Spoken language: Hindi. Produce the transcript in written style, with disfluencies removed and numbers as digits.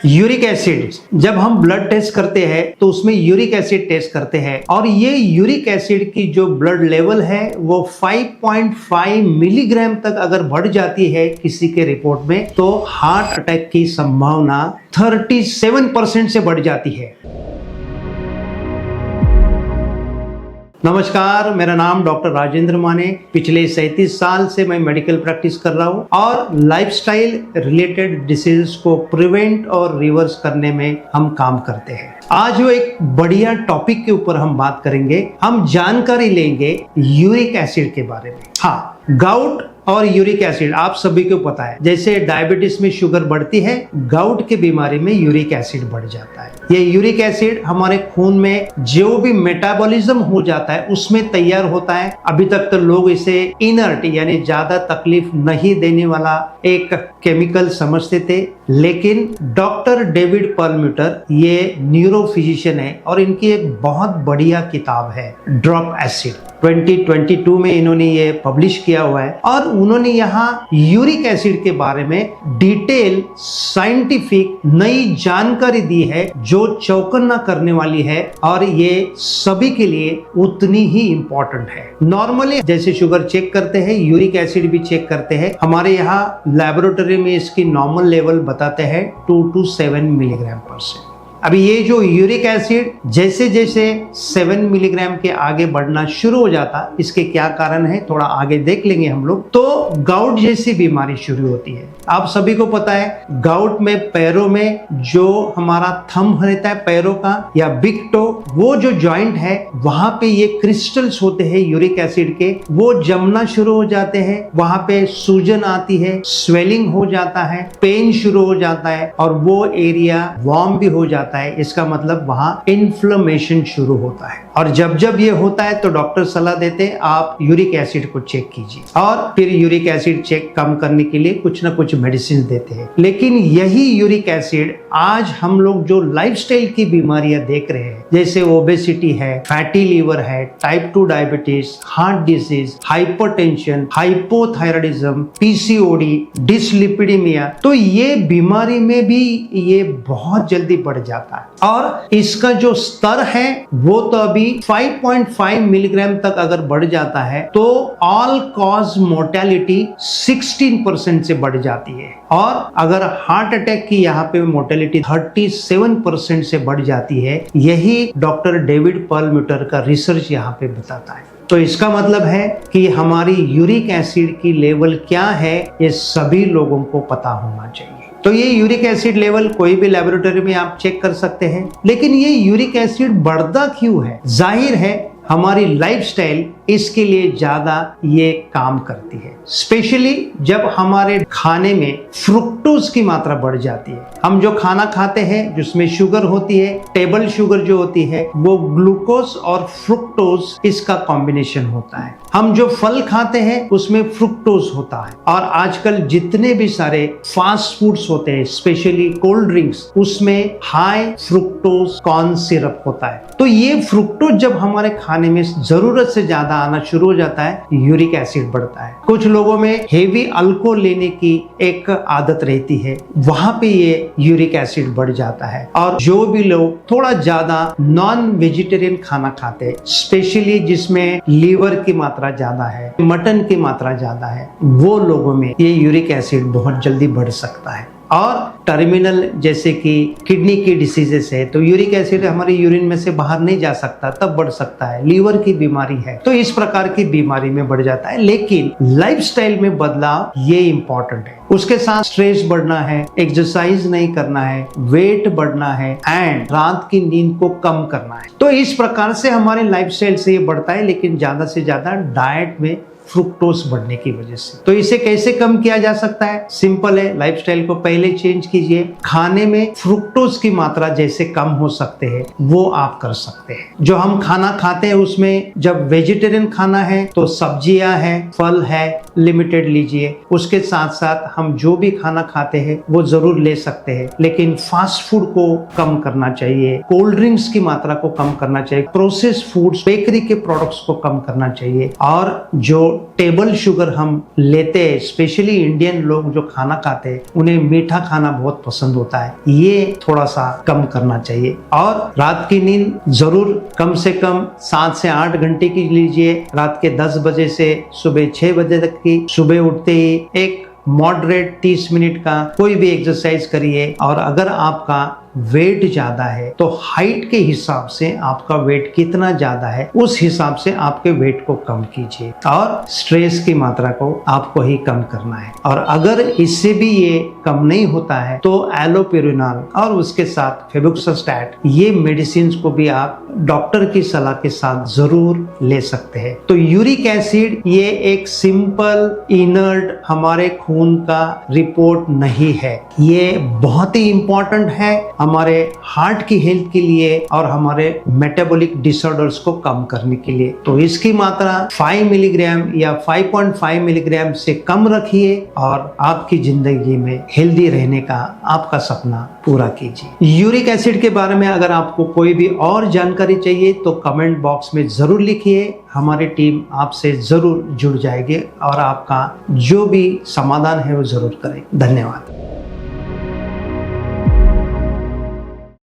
यूरिक एसिड, जब हम ब्लड टेस्ट करते हैं तो उसमें यूरिक एसिड टेस्ट करते हैं और ये यूरिक एसिड की जो ब्लड लेवल है वो 5.5 मिलीग्राम तक अगर बढ़ जाती है किसी के रिपोर्ट में तो हार्ट अटैक की संभावना 37% से बढ़ जाती है। नमस्कार, मेरा नाम डॉक्टर राजेंद्र माने। पिछले 37 साल से मैं मेडिकल प्रैक्टिस कर रहा हूँ और लाइफस्टाइल रिलेटेड डिसीज को प्रिवेंट और रिवर्स करने में हम काम करते हैं। आज वो एक बढ़िया टॉपिक के ऊपर हम बात करेंगे। हम जानकारी लेंगे यूरिक एसिड के बारे में। हाँ, गाउट और यूरिक एसिड आप सभी को पता है, जैसे डायबिटीज में शुगर बढ़ती है, गाउट की बीमारी में यूरिक एसिड बढ़ जाता है। ये यूरिक एसिड हमारे खून में जो भी मेटाबॉलिज्म हो जाता है उसमें तैयार होता है। अभी तक तो लोग इसे इनर्ट यानी ज्यादा तकलीफ नहीं देने वाला एक केमिकल समझते थे, लेकिन डॉक्टर डेविड परलम्यूटर ये न्यूरो फिजिशियन है और इनकी एक बहुत बढ़िया किताब है ड्रॉप एसिड। 2022 में इन्होंने ये पब्लिश किया हुआ है और उन्होंने यहाँ यूरिक एसिड के बारे में डिटेल साइंटिफिक नई जानकारी दी है जो चौकन्ना करने वाली है और ये सभी के लिए उतनी ही इम्पोर्टेंट है। नॉर्मली जैसे शुगर चेक करते हैं, यूरिक एसिड भी चेक करते हैं। हमारे यहाँ लैबोरेटरी में इसकी नॉर्मल लेवल बताते हैं 2 to 7 मिलीग्राम पर से। अभी ये जो यूरिक एसिड जैसे जैसे 7 मिलीग्राम के आगे बढ़ना शुरू हो जाता, इसके क्या कारण है थोड़ा आगे देख लेंगे हम लोग। तो गाउट जैसी बीमारी शुरू होती है। आप सभी को पता है गाउट में पैरों में जो हमारा थंब रहता है पैरों का या बिग टो, वो जो जॉइंट है वहां पे ये क्रिस्टल्स होते हैं यूरिक एसिड के, वो जमना शुरू हो जाते हैं। वहां पे सूजन आती है, स्वेलिंग हो जाता है, पेन शुरू हो जाता है और वो एरिया वार्म भी हो जाता है। इसका मतलब वहां इन्फ्लेमेशन शुरू होता है और जब जब ये होता है तो डॉक्टर सलाह देते हैं आप यूरिक एसिड को चेक कीजिए और फिर यूरिक एसिड चेक कम करने के लिए कुछ ना कुछ मेडिसिन देते हैं। लेकिन यही यूरिक एसिड आज हम लोग जो लाइफस्टाइल की बीमारियां देख रहे हैं, जैसे ओबेसिटी है, फैटी लीवर है, type 2 diabetes, heart disease, hypertension, hypothyroidism, PCOD, dyslipidaemia, तो ये बीमारी में भी ये बहुत जल्दी बढ़ जाता है और इसका जो स्तर है वो तो अभी 5.5 मिलीग्राम तक अगर बढ़ जाता है तो ऑल कॉज मोर्टेलिटी 16% से बढ़ जाती है और अगर हार्ट अटैक की यहाँ पे मोर्टेलिटी 37% से बढ़ जाती है। यही डॉक्टर डेविड परलम्यूटर का रिसर्च यहाँ पे बताता है। तो इसका मतलब है कि हमारी यूरिक एसिड की लेवल क्या है ये सभी लोगों को पता होना चाहिए। तो ये यूरिक एसिड लेवल कोई भी लेबोरेटरी में आप चेक कर सकते हैं, लेकिन ये यूरिक एसिड बढ़ता क्यों है? जाहिर है हमारी लाइफस्टाइल इसके लिए ज्यादा ये काम करती है। स्पेशली जब हमारे खाने में फ्रुक्टोज की मात्रा बढ़ जाती है। हम जो खाना खाते हैं जिसमें शुगर होती है, टेबल शुगर जो होती है वो ग्लूकोज और फ्रुक्टोज इसका कॉम्बिनेशन होता है। हम जो फल खाते हैं उसमें फ्रुक्टोज होता है और आजकल जितने भी सारे फास्ट फूड्स होते हैं, स्पेशली कोल्ड ड्रिंक्स, उसमें हाई फ्रुक्टोज कॉर्न सिरप होता है। तो ये फ्रुक्टोज जब हमारे खाने में जरूरत से ज्यादा आना शुरू हो जाता है, यूरिक एसिड बढ़ता है। कुछ लोगों में हेवी अल्कोहल लेने की एक आदत रहती है, वहां पे ये यूरिक एसिड बढ़ जाता है। और जो भी लोग थोड़ा ज्यादा नॉन वेजिटेरियन खाना खाते हैं, स्पेशली जिसमें लीवर की मात्रा ज्यादा है, मटन की मात्रा ज्यादा है, वो लोगों में ये यूरिक एसिड बहुत जल्दी बढ़ सकता है। और टर्मिनल जैसे कि किडनी की डिसीजेस है तो यूरिक एसिड हमारी यूरिन में से बाहर नहीं जा सकता, तब बढ़ सकता है। लीवर की बीमारी है तो इस प्रकार की बीमारी में बढ़ जाता है। लेकिन लाइफस्टाइल में बदलाव ये इंपॉर्टेंट है। उसके साथ स्ट्रेस बढ़ना है, एक्सरसाइज नहीं करना है, वेट बढ़ना है एंड रात की नींद को कम करना है। तो इस प्रकार से हमारे लाइफस्टाइल से ये बढ़ता है, लेकिन ज्यादा से ज्यादा डाइट में फ्रुक्टोज बढ़ने की वजह से। तो इसे कैसे कम किया जा सकता है? सिंपल है, लाइफस्टाइल को पहले चेंज कीजिए। खाने में फ्रुक्टोज की मात्रा जैसे कम हो सकते हैं वो आप कर सकते हैं। जो हम खाना खाते हैं उसमें जब वेजिटेरियन खाना है तो सब्जियां हैं, फल है, लिमिटेड लीजिए। उसके साथ साथ हम जो भी खाना खाते हैं वो जरूर ले सकते हैं, लेकिन फास्ट फूड को कम करना चाहिए, कोल्ड ड्रिंक्स की मात्रा को कम करना चाहिए, प्रोसेस्ड फूड्स, बेकरी के प्रोडक्ट्स को कम करना चाहिए और जो टेबल शुगर हम लेते हैं, स्पेशली इंडियन लोग जो खाना खाते हैं उन्हें मीठा खाना बहुत पसंद होता है, ये थोड़ा सा कम करना चाहिए। और रात की नींद जरूर कम से कम 7 से 8 घंटे की लीजिए। रात के 10 बजे से सुबह 6 बजे तक की। सुबह उठते ही एक मॉडरेट 30 मिनट का कोई भी एक्सरसाइज करिए। और अगर आपका वेट ज्यादा है तो हाइट के हिसाब से आपका वेट कितना ज्यादा है उस हिसाब से आपके वेट को कम कीजिए। और स्ट्रेस की मात्रा को आपको ही कम करना है। और अगर इससे भी ये कम नहीं होता है तो एलोपेरिनॉल और उसके साथ फेबुक्सास्टैट, ये मेडिसिन को भी आप डॉक्टर की सलाह के साथ जरूर ले सकते हैं। तो यूरिक एसिड ये एक सिंपल इनर्ट हमारे खून का रिपोर्ट नहीं है, ये बहुत ही इंपॉर्टेंट है हमारे हार्ट की हेल्थ के लिए और हमारे मेटाबॉलिक डिसऑर्डर्स को कम करने के लिए। तो इसकी मात्रा 5 मिलीग्राम या 5.5 मिलीग्राम से कम रखिए और आपकी जिंदगी में हेल्दी रहने का आपका सपना पूरा कीजिए। यूरिक एसिड के बारे में अगर आपको कोई भी और जानकारी चाहिए तो कमेंट बॉक्स में जरूर लिखिए, हमारी टीम आपसे जरूर जुड़ जाएगी और आपका जो भी समाधान है वो जरूर करें। धन्यवाद।